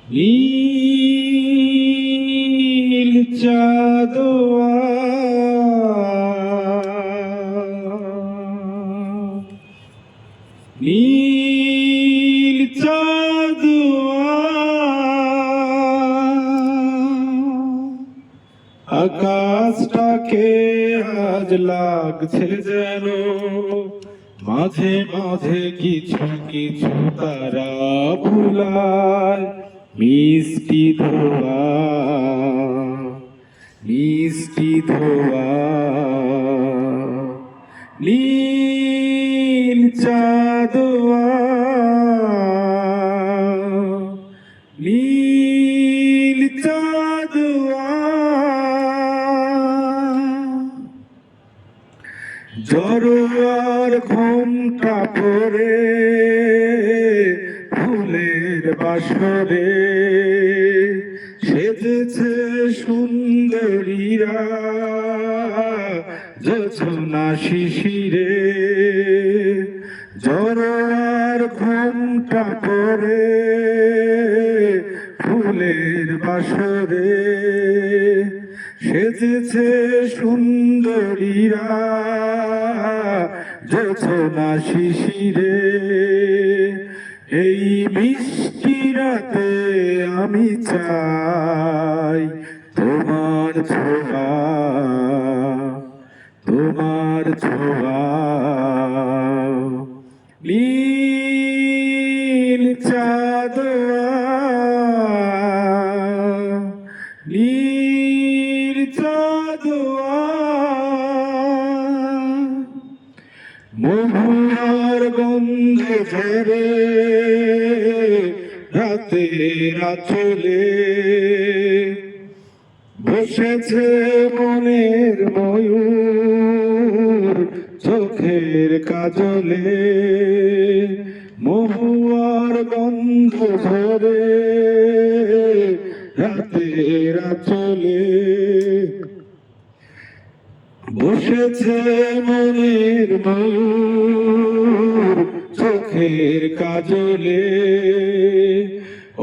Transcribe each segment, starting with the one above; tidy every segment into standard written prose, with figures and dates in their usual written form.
নীল চাঁদোয়া নীল চাঁদোয়া আকাশটাকে আজ লাগছে যেন মাঝে মাঝে কিছু কিছু তারা ভুলায় মিষ্টি ধোয়া মিষ্টি ধোয়া নীল চাঁদোয়া নীল চাঁদোয়া জড়োয়ার ঘোমটা পরে ফুলের বাসরে সেজেছে সুন্দরীরা জোছনা শিশিরে জড়োয়ার ঘোমটা পরে ফুলের বাসরে সেজেছে সুন্দরীরা জোছনা শিশিরে এই মিষ্টি রাতে আমি চাই তোমার ছোঁয়া তোমার ছোঁয়া নীল চাঁদোয়া নীল চাঁদোয়া মহুয়ার গন্ধ ঝরে রাতের আঁচলে বসেছে মনের ময়ূর চোখের কাজলে মহুয়ার গন্ধ ঝরে রাতের আঁচলে বসেছে মনের ময়ূর চোখের কাজলে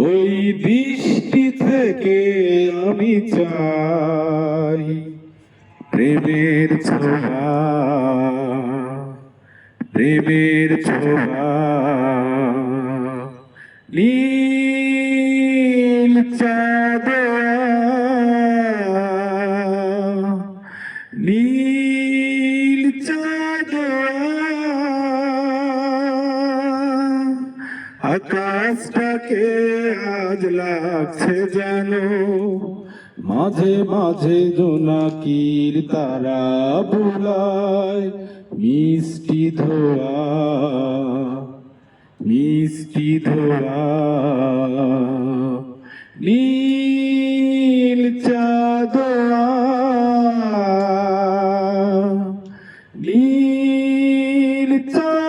ওই দৃষ্টি থেকে আমি চাই প্রেমের ছোঁয়া প্রেমের ছোঁয়া নীল চাঁদোয়া নীল চাঁদোয়া আকাশটাকে আজ লাগছে যেন মাঝে মাঝে জোনাকির তারা বুলায় মিষ্টি ধোয়া মিষ্টি ধোয়া নীল চাঁদোয়া নীল চাঁদোয়া